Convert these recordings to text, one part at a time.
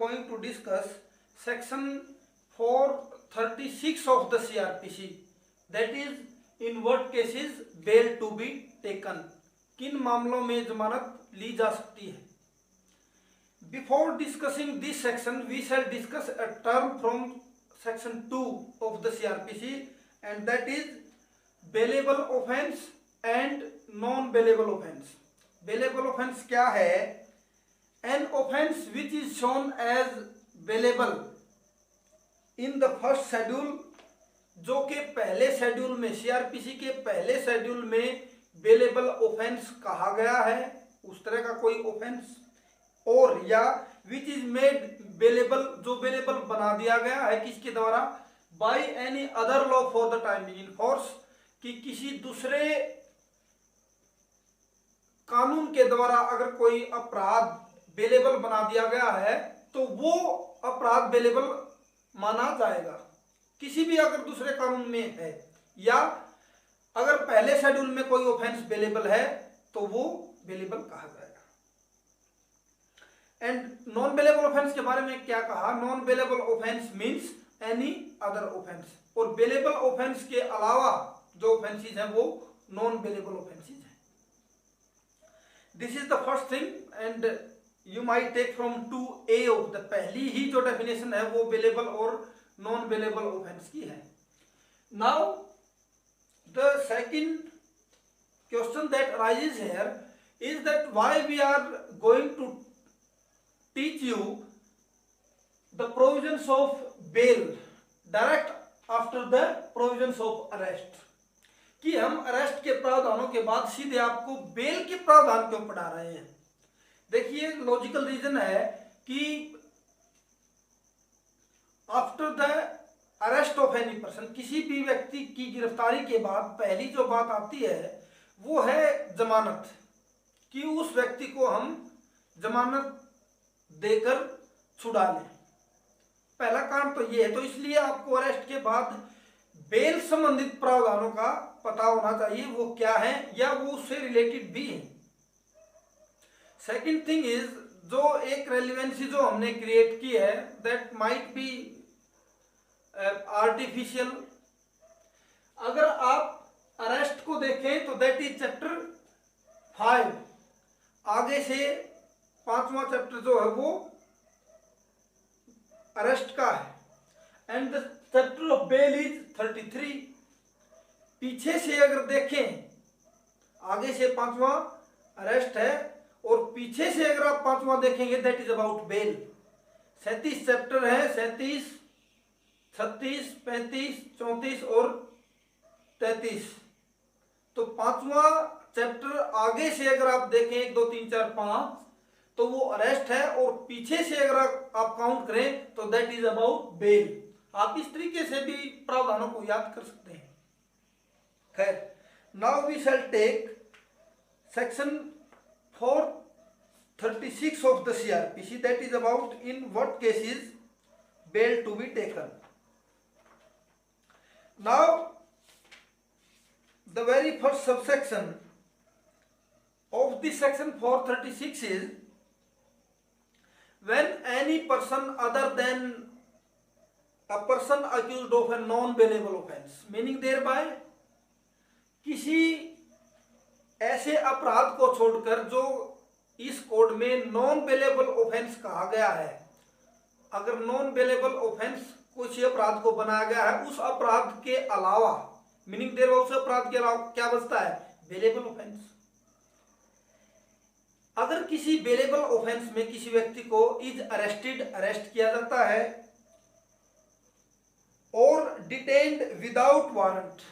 going to discuss section 436 of the CRPC, that is in what cases bail to be taken, किन मामलों में जमानत ली जा सकती है. Before discussing this section, we shall discuss a term from section 2 of the CRPC, and that is bailable offence and non-bailable offence. Bailable offence क्या है? An offence which is shown as bailable in the first schedule, जो कि पहले schedule में CrPC के पहले schedule में bailable offence कहा गया है, उस तरह का कोई ऑफेंस, और या विच इज मेड बेलेबल, जो बेलेबल बना दिया गया है किसके द्वारा, by any other law for the time in force, कि किसी दूसरे कानून के द्वारा अगर कोई अपराध बेलेबल बना दिया गया है तो वो अपराध बेलेबल माना जाएगा. किसी भी अगर दूसरे कानून में है, या अगर पहले शेड्यूल में कोई ऑफेंस बेलेबल है तो वो बेलेबल कहा जाएगा. एंड नॉन बेलेबल ऑफेंस के बारे में क्या कहा? Non bailable offence means any other offence, और बेलेबल ऑफेंस के अलावा जो ऑफेंसेस हैं वो नॉन बेलेबल ऑफेंसेस हैं. This is the first thing, and you might take from 2A of the, पहली ही जो डेफिनेशन है वो बेलेबल और नॉन बेलेबल ऑफेंस की है. Now the second question that arises here is that why we are going to teach you the provisions of bail direct after the provisions of arrest, कि हम arrest के प्रावधानों के बाद सीधे आपको बेल के प्रावधान क्यों पढ़ा रहे हैं. देखिए लॉजिकल रीजन है कि after the arrest of any person, किसी भी व्यक्ति की गिरफ्तारी के बाद पहली जो बात आती है वो है जमानत, कि उस व्यक्ति को हम जमानत देकर छुड़ा लें. पहला काम तो ये है, तो इसलिए आपको अरेस्ट के बाद बेल संबंधित प्रावधानों का पता होना चाहिए, वो क्या है या वो उससे रिलेटेड भी है. सेकेंड थिंग इज, जो एक रेलिवेंसी जो हमने क्रिएट की है दैट माइट बी आर्टिफिशियल. अगर आप अरेस्ट को देखें तो दैट इज चैप्टर 5, आगे से 5वां चैप्टर जो है वो अरेस्ट का है, and the chapter of bail is 33. पीछे से अगर देखें, आगे से 5वां अरेस्ट है और पीछे से अगर आप 5वां देखेंगे that is about bail. 37 chapter है, 37, 36, 35, 34 और 33. तो 5वां चैप्टर आगे से अगर आप देखें 1, 2, 3, 4, 5 तो वो अरेस्ट है, और पीछे से अगर आप काउंट करें तो दैट इज अबाउट बेल. आप इस तरीके से भी प्रावधानों को याद कर सकते हैं. खैर, now we shall take section 436 of the CRPC, that is about in what cases bail to be taken. Now the very first subsection of this section 436 is when any person other than a person accused of a non-bailable offence, meaning thereby किसी ऐसे अपराध को छोड़कर जो इस code में non bailable offence कहा गया है, अगर नॉन बेलेबल ऑफेंस कुछ अपराध को बनाया गया है उस अपराध के अलावा, मीनिंग देयर उस अपराध के अलावा क्या बचता है? Bailable offence. अगर किसी बेलेबल ऑफेंस में किसी व्यक्ति को इज अरेस्टेड, अरेस्ट किया जाता है, और डिटेन्ड विदाउट वारंट,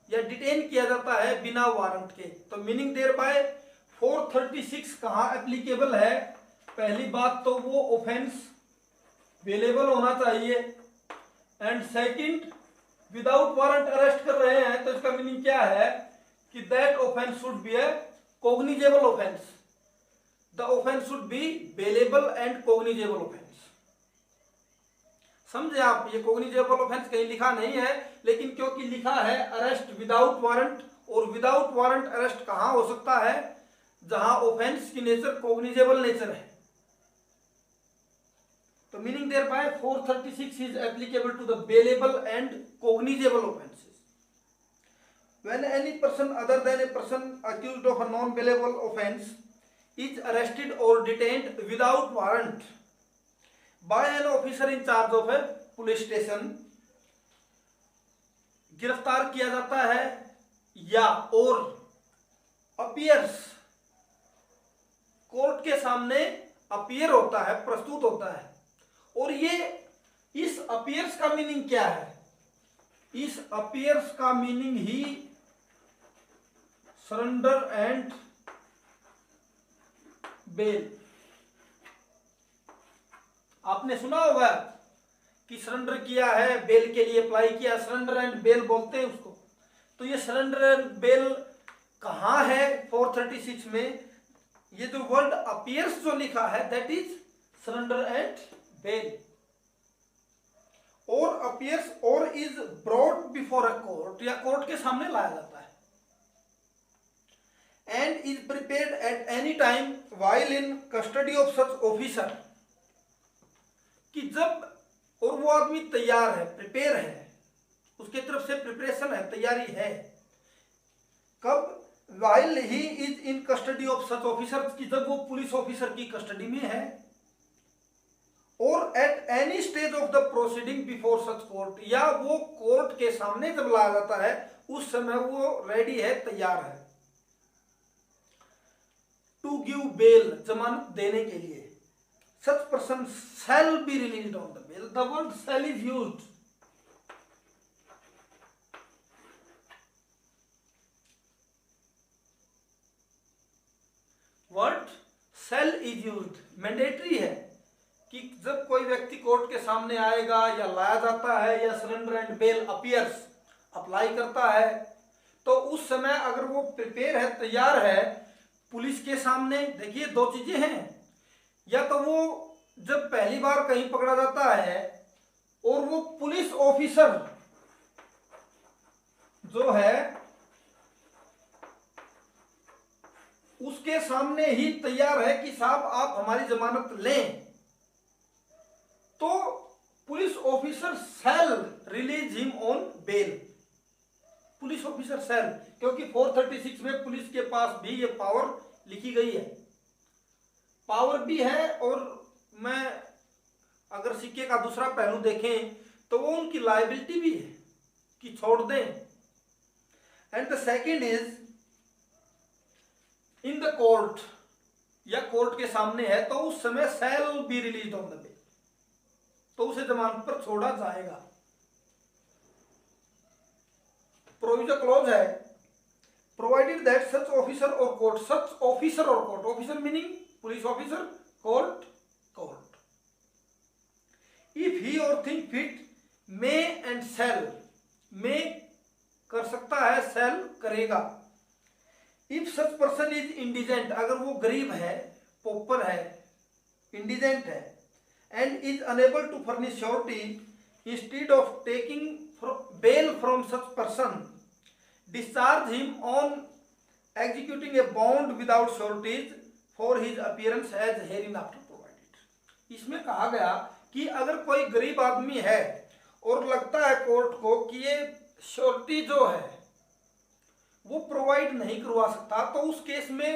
या डिटेन किया जाता है बिना वारंट के, तो मीनिंग देयर बाय 436 कहाँ एप्लीकेबल है? पहली बात तो वो ऑफेंस बेलेबल होना चाहिए, and second without warrant arrest कर रहे हैं तो इसका मीनिंग क्या है कि that offence should be A cognisable offence. The offence should be bailable and cognisable offence. समझे आप? ये कोग्निजेबल ऑफेंस कहीं लिखा नहीं है, लेकिन क्योंकि लिखा है अरेस्ट विदाउट वारंट, और विदाउट वारंट अरेस्ट कहाँ हो सकता है? जहां ऑफेंस की नेचर कोग्निजेबल नेचर है. तो meaning thereby 436 is applicable to the bailable and cognizable offenses. When any person other than a person accused of a non-bailable offense is arrested or detained without warrant by an officer in charge of a police station, गिरफ्तार किया जाता है या और appears, court के सामने appear होता है, प्रस्तुत होता है। और ये इस अपीयर्स का मीनिंग क्या है? इस अपीयर्स का मीनिंग ही सरेंडर एंड बेल। आपने सुना होगा कि सरेंडर किया है, बेल के लिए अप्लाई किया, सरेंडर एंड बेल बोलते हैं उसको। तो ये सरेंडर एंड बेल कहां है 436 में? ये जो वर्ड अपीयर्स जो लिखा है that is surrender and bail. और अपीयर्स और is brought before a court, या कोर्ट के सामने लाया जाता है। And is prepared at any time while in custody of such officer, कि जब और वो आदमी तैयार है, प्रिपेयर है, उसके तरफ से प्रिपरेशन है, तैयारी है। कब? While he is in custody of such officer, की जब वो पुलिस ऑफिसर की कस्टडी में है। और at any stage of the proceeding before such court, या वो कोर्ट के सामने जब लाया जाता है उस समय वो रेडी है, तैयार है। टू गिव बेल, जमानत देने के लिए। Such person shall be released on the bail, the word shall is used. Word shall is used mandatory है कि जब कोई व्यक्ति कोर्ट के सामने आएगा या लाया जाता है या surrender and bail appears apply करता है, तो उस समय अगर वो प्रिपेयर है, तैयार है पुलिस के सामने। देखिए दो चीजें हैं, या तो वो जब पहली बार कहीं पकड़ा जाता है और वो पुलिस ऑफिसर जो है उसके सामने ही तैयार है कि साहब आप हमारी जमानत लें, तो police officer shall release him on bail. Police officer shall, क्योंकि 436 में पुलिस के पास भी ये पावर लिखी गई है, पावर भी है। और मैं अगर सिक्के का दूसरा पहलू देखें तो वो उनकी लायबिलिटी भी है कि छोड़ दें। And the second is in the court, या कोर्ट के सामने है तो उस समय shall be release on the bail, तो उसे जमानत पर छोड़ा जाएगा। प्रोविजन क्लॉज है, provided that such officer or court, such officer or court, officer meaning police officer, court court, if he or think fit may and shall, may कर सकता है, शैल करेगा। If such person is indigent, अगर वो गरीब है, popper है, indigent है, and is unable to furnish surety, instead of taking bail from such person, discharge him on executing a bond without sureties for his appearance as hereinafter provided. इसमें कहा गया कि अगर कोई गरीब आदमी है और लगता है कोर्ट को कि ये श्योरिटी जो है वो प्रोवाइड नहीं करवा सकता, तो उस केस में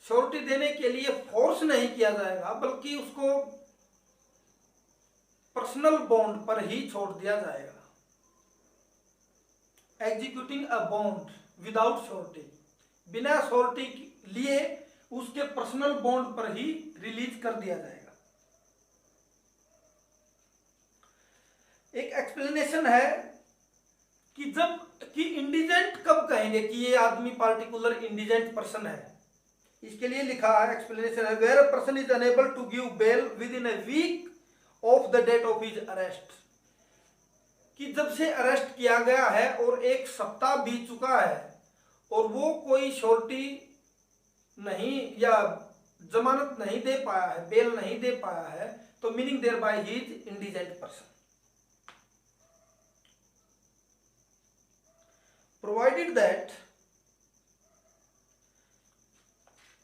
श्योरिटी देने के लिए फोर्स नहीं किया जाएगा, बल्कि उसको पर्सनल बॉन्ड पर ही छोड़ दिया जाएगा। Executing a bond without surety, बिना श्योरिटी लिए उसके पर्सनल बॉन्ड पर ही रिलीज कर दिया जाएगा। एक एक्सप्लेनेशन है कि जब कि इंडिजेंट कब कहेंगे कि ये आदमी पार्टिकुलर इंडिजेंट पर्सन है, इसके लिए लिखा है एक्सप्लेनेशन है, where a person is unable to give bail within a week of the date of his arrest, कि जब से अरेस्ट किया गया है और एक सप्ताह बीत चुका है और वो कोई श्योरिटी नहीं या जमानत नहीं दे पाया है, बेल नहीं दे पाया है, तो meaning thereby he is indigent person. Provided that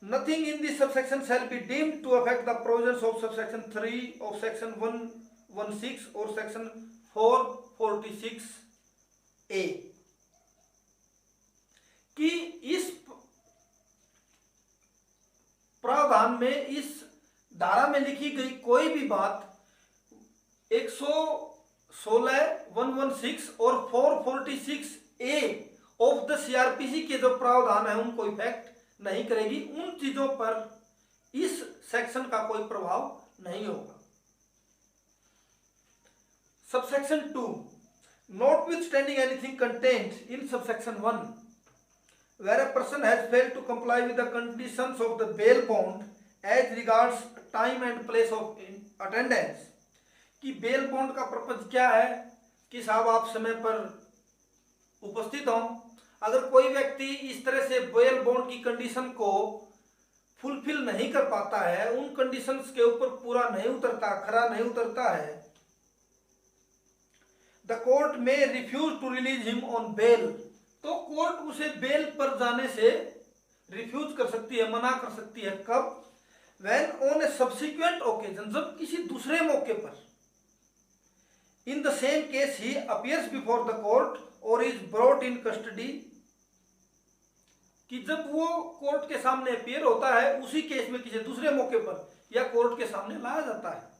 Nothing in this subsection shall be deemed to affect the provisions of subsection 3 of section 116 or section 446A कि इस प्रावधान में, इस धारा में लिखी गई कोई भी बात 116, 116 और 446A ऑफ द सीआरपीसी के जो प्रावधान है उनको इफेक्ट नहीं करेगी। उन चीजों पर इस सेक्शन का कोई प्रभाव नहीं होगा। Subsection 2, notwithstanding anything contained in subsection 1 where a person has failed to comply with the conditions of the bail bond as regards time and place of attendance, कि बेल बॉन्ड का पर्पज क्या है कि साहब आप समय पर उपस्थित हों। अगर कोई व्यक्ति इस तरह से बेल बॉन्ड की कंडीशन को फुलफिल नहीं कर पाता है, उन कंडीशंस के ऊपर पूरा नहीं उतरता, खरा नहीं उतरता है, द कोर्ट में refuse to release him on bail, तो कोर्ट उसे बेल पर जाने से रिफ्यूज कर सकती है, मना कर सकती है। कब? When on A subsequent occasion, जब किसी दूसरे मौके पर, in the same case he appears before the court और इज ब्रॉट इन कस्टडी, कि जब वो कोर्ट के सामने अपीयर होता है, उसी केस में किसी दूसरे मौके पर या कोर्ट के सामने लाया जाता है।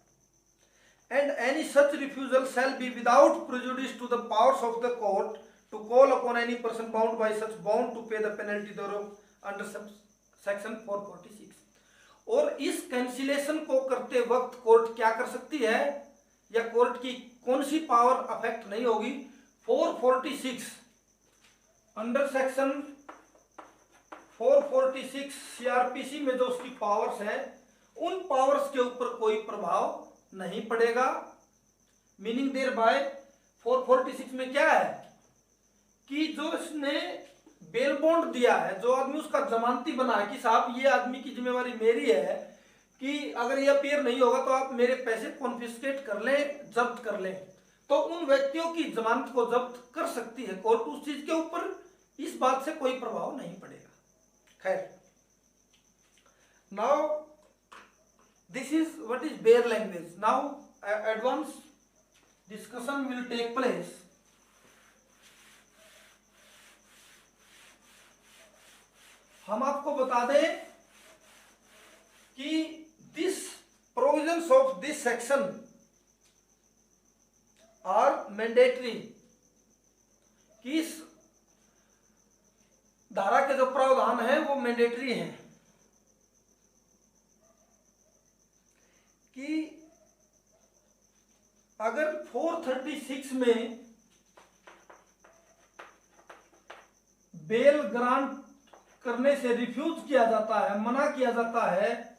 And any such refusal shall be without prejudice to the powers of the court to call upon any person bound by such bond to pay the penalty thereof under section 446। और इस cancellation को करते वक्त court क्या कर सकती है, या कोर्ट की कौन सी पावर अफेक्ट नहीं होगी? 446 अंडर सेक्शन 446 सीआरपीसी में जो उसकी पावर्स है, उन पावर्स के ऊपर कोई प्रभाव नहीं पड़ेगा। मीनिंग देयर बाय 446 में क्या है कि जो इसने बेल बॉन्ड दिया है, जो आदमी उसका जमानती बना है कि साहब ये आदमी की जिम्मेवारी मेरी है कि अगर ये अपीयर नहीं होगा तो आप मेरे पैसे कॉन्फिस्केट कर लें, जब्त कर लें, तो उन व्यक्तियों की जमानत को जब्त कर सकती है कोर्ट। उस चीज के ऊपर इस बात से कोई प्रभाव नहीं पड़ेगा। खैर, now this is what is bare language. Now advance discussion will take place. हम आपको बता दें कि this provisions of this section are mandatory, कि इस धारा के जो प्रावधान है वो मैंडेटरी हैं, कि अगर 436 में बेल ग्रांट करने से रिफ्यूज किया जाता है, मना किया जाता है,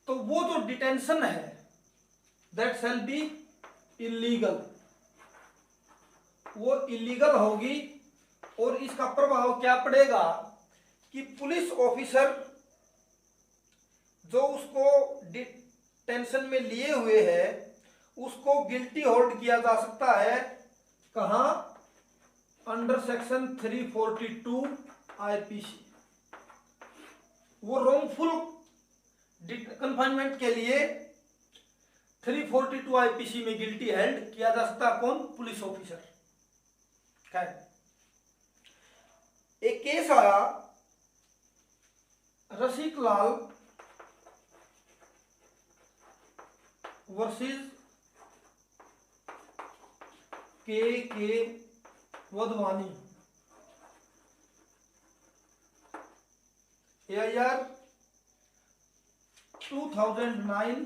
तो वो जो डिटेंशन है दैट शैल बी इलीगल, वो इलीगल होगी। और इसका प्रभाव क्या पड़ेगा कि पुलिस ऑफिसर जो उसको डिटेंशन में लिए हुए है उसको गिल्टी होल्ड किया जा सकता है। कहां? Under section 342 IPC. वो रोंगफुल कन्फाइनमेंट के लिए 342 आईपीसी में गिल्टी हेल्ड किया जा सकता है। कौन? Police officer. खैर, एक केस आया रसिक लाल वर्सेस के वधवानी, AIR 2009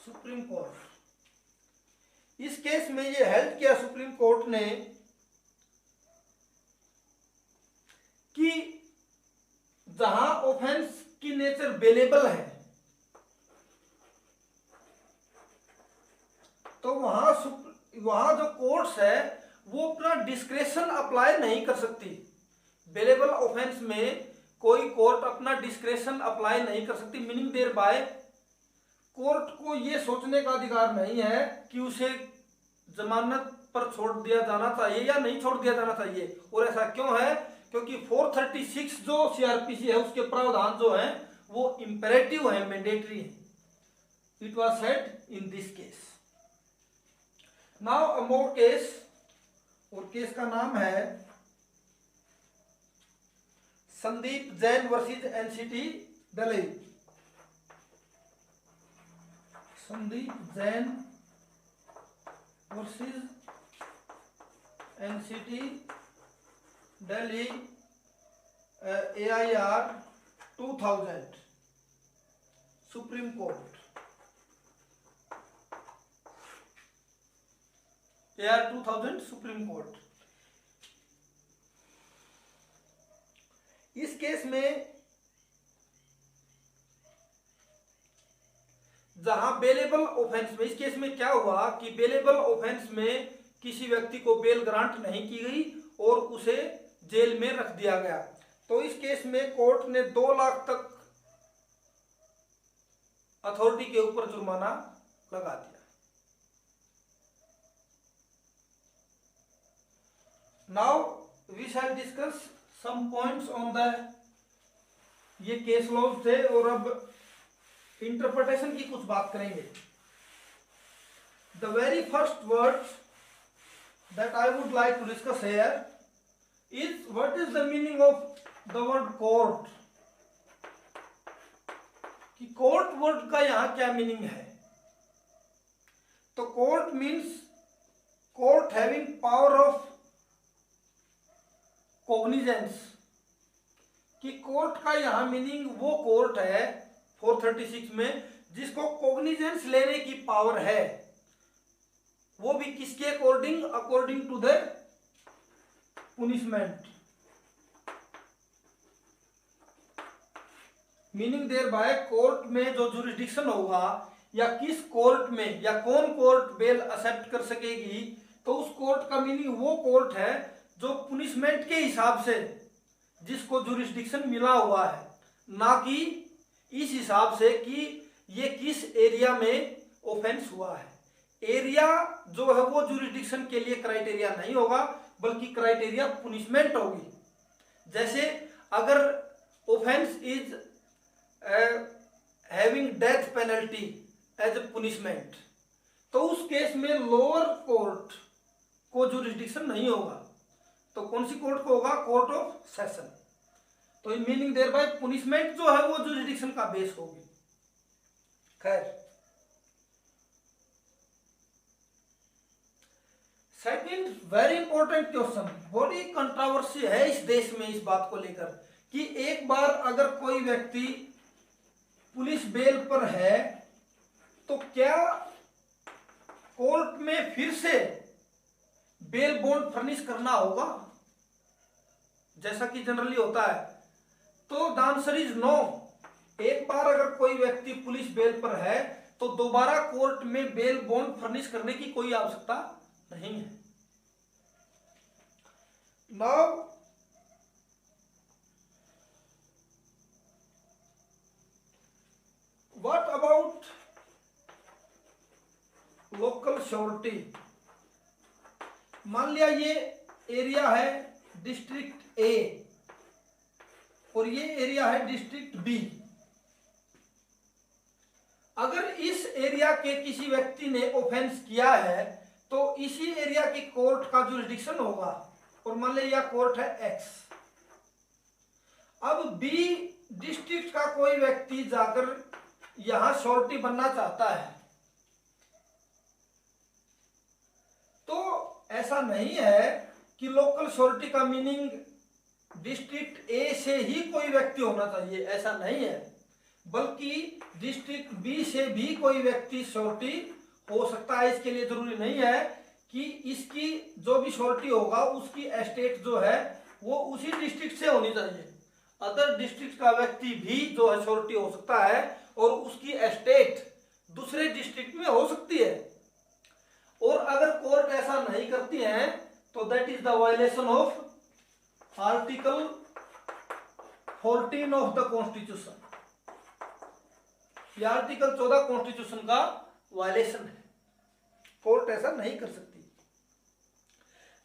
सुप्रीम कोर्ट। इस केस में ये हेल्ड किया सुप्रीम कोर्ट ने कि जहां ऑफेंस की नेचर बेलेबल है तो वहां जो कोर्ट्स है वो अपना डिस्क्रेशन अप्लाई नहीं कर सकती। बेलेबल ऑफेंस में कोई कोर्ट अपना डिस्क्रेशन अप्लाई नहीं कर सकती। मीनिंग देयर बाय कोर्ट को ये सोचने का अधिकार नहीं है कि उसे जमानत पर छोड़ दिया जाना चाहिए या नहीं छोड़ दिया जाना चाहिए। और ऐसा क्यों है क्योंकि 436 जो सीआरपीसी है उसके प्रावधान जो हैं वो इंपेरेटिव है, मैंडेटरी है. It was said in this case. Now a more case, और केस का नाम है Sandeep Jain versus NCT Delhi. Sandeep Jain versus NCT Delhi AIR 2000 supreme court. AIR 2000 supreme court. इस केस में जहां बेलेबल ऑफेंस में, इस केस में क्या हुआ कि बेलेबल ऑफेंस में किसी व्यक्ति को बेल ग्रांट नहीं की गई और उसे जेल में रख दिया गया. तो इस केस में कोर्ट ने 2 लाख तक अथॉरिटी के ऊपर जुर्माना लगा दिया. Now we shall discuss some points on the, ये केस लॉज थे और अब इंटरप्रिटेशन की कुछ बात करेंगे. The very first word that I would like to discuss here is what is the meaning of the word court. कि court word का यहां क्या मीनिंग है. तो court means court having power of cognizance. कि कोर्ट का यहां meaning वो कोर्ट है 436 में जिसको कॉग्निजेंस लेने की पावर है, वो भी किसके according, according to the punishment. Meaning thereby court में जो जुरिस्डिक्शन होगा या किस कोर्ट में या कौन कोर्ट बेल एक्सेप्ट कर सकेगी, तो उस कोर्ट का मीनिंग वो कोर्ट है जो पुनिशमेंट के हिसाब से जिसको जुरिस्डिक्शन मिला हुआ है, ना कि इस हिसाब से कि ये किस एरिया में ऑफेंस हुआ है. एरिया जो है वो जुरिस्डिक्शन के लिए क्राइटेरिया नहीं होगा, बल्कि क्राइटेरिया पुनिशमेंट होगी. जैसे अगर offence is having death penalty as a punishment, तो उस केस में लोअर कोर्ट को जुरिस्डिक्शन नहीं होगा. तो कौन सी कोर्ट को होगा? Court of session. तो मीनिंग देयर बाय पुनिशमेंट जो है वो जुरिस्डिक्शन का बेस होगी. खैर, सेकंड वेरी इंपॉर्टेंट क्वेश्चन, बड़ी कंट्रोवर्सी है इस देश में इस बात को लेकर कि एक बार अगर कोई व्यक्ति पुलिस बेल पर है तो क्या कोर्ट में फिर से बेल बॉन्ड फर्निश करना होगा जैसा कि जनरली होता है? तो द आंसर इज नो. एक बार अगर कोई व्यक्ति पुलिस बेल पर है तो दोबारा कोर्ट में बेल बॉन्ड फर्निश करने की कोई आवश्यकता नहीं है. Now what about local surety. मान लिया ये एरिया है डिस्ट्रिक्ट ए और ये एरिया है डिस्ट्रिक्ट बी. अगर इस एरिया के किसी व्यक्ति ने ऑफेंस किया है तो इसी एरिया की कोर्ट का जुरिस्डिक्शन होगा और मान लीजिए यह कोर्ट है एक्स. अब बी डिस्ट्रिक्ट का कोई व्यक्ति जाकर यहां श्योरिटी बनना चाहता है तो ऐसा नहीं है कि लोकल श्योरिटी का मीनिंग डिस्ट्रिक्ट ए से ही कोई व्यक्ति होना चाहिए, ऐसा नहीं है, बल्कि डिस्ट्रिक्ट बी से भी कोई व्यक्ति श्योरिटी हो सकता है. इसके लिए जरूरी नहीं है कि इसकी जो भी श्योरिटी होगा उसकी एस्टेट जो है वो उसी डिस्ट्रिक्ट से होनी चाहिए. अदर डिस्ट्रिक्ट का व्यक्ति भी जो है श्योरिटी हो सकता है और उसकी एस्टेट दूसरे डिस्ट्रिक्ट में हो सकती है. और अगर कोर्ट ऐसा नहीं करती है तो that is the violation of article 14 of the constitution. यह आर्टिकल 14 कॉन्स्टिट्यूशन का वायलेशन है. कोर्ट ऐसा नहीं कर सकती.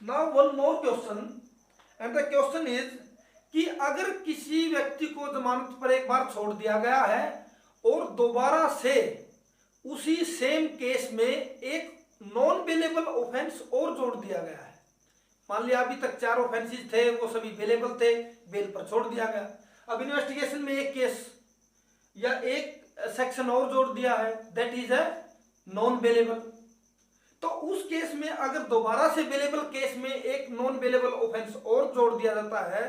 Now one more question, and the question is कि अगर किसी व्यक्ति को जमानत पर एक बार छोड़ दिया गया है और दोबारा से उसी सेम केस में एक नॉन बेलेबल ऑफेंस और जोड़ दिया गया है, मान लिया अभी तक 4 ऑफेंसेस थे, वो सभी बेलेबल थे, बेल पर छोड़ दिया गया, अब इन्वेस्टिगेशन में एक केस या एक सेक्शन और जोड़ दिया है, that is a non bailable. तो उस केस में अगर दोबारा से बेलेबल केस में एक नॉन बेलेबल ऑफेंस और जोड़ दिया जाता है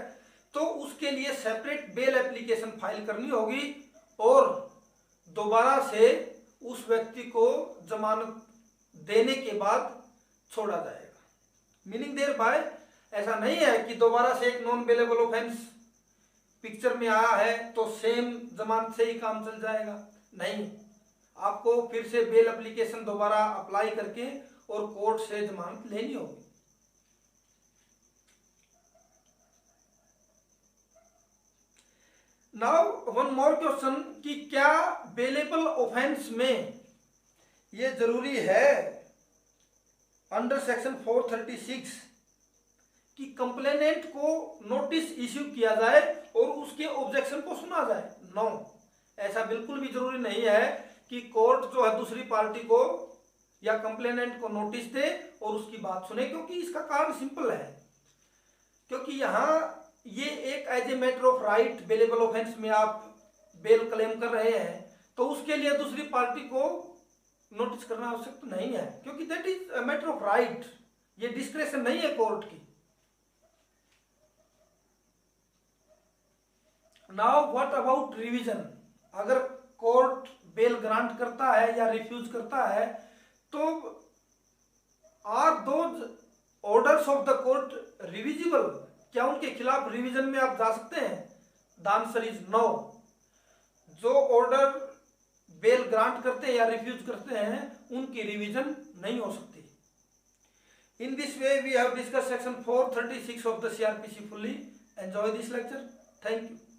तो उसके लिए सेपरेट बेल एप्लीकेशन फाइल करनी होगी और दोबारा से उस व्यक्ति को जमानत देने के बाद छोड़ा जाएगा। मीनिंग देयर बाय ऐसा नहीं है कि दोबारा से एक नॉन बेलेबल ऑफेंस पिक्चर में आया है तो सेम जमानत से ही काम चल जाएगा, नहीं, आपको फिर से बेल एप्लीकेशन दोबारा अप्लाई करके और कोर्ट से जमानत लेनी होगी। नाउ वन मोर क्वेश्चन कि क्या बेलेबल ऑफेंस में ये जरूरी है अंडर सेक्शन 436 कि कंप्लेनेंट को नोटिस इश्यू किया जाए और उसके ऑब्जेक्शन को सुना जाए? नो, ऐसा बिल्कुल भी जरूरी नहीं है कि कोर्ट जो है दूसरी पार्टी को या कंप्लेनेंट को नोटिस दे और उसकी बात सुने, क्योंकि इसका कारण सिंपल है, क्योंकि यहाँ ये एक as a matter of right bailable offence में आप बेल क्लेम कर रहे हैं तो उसके लिए दूसरी पार्टी को नोटिस करना आवश्यक तो नहीं है, क्योंकि that is a matter of right, ये डिस्क्रेशन नहीं है कोर्ट की। Now what about revision? अगर कोर्ट बेल ग्रांट करता है या रिफ्यूज करता है तो are those orders of the court revisable? क्या उनके खिलाफ रिवीजन में आप जा सकते हैं? The answer is no. जो ऑर्डर बेल ग्रांट करते हैं या रिफ्यूज करते हैं उनकी रिवीजन नहीं हो सकती। In this way we have discuss section 436 of the CRPC fully. Enjoy this lecture. Thank you.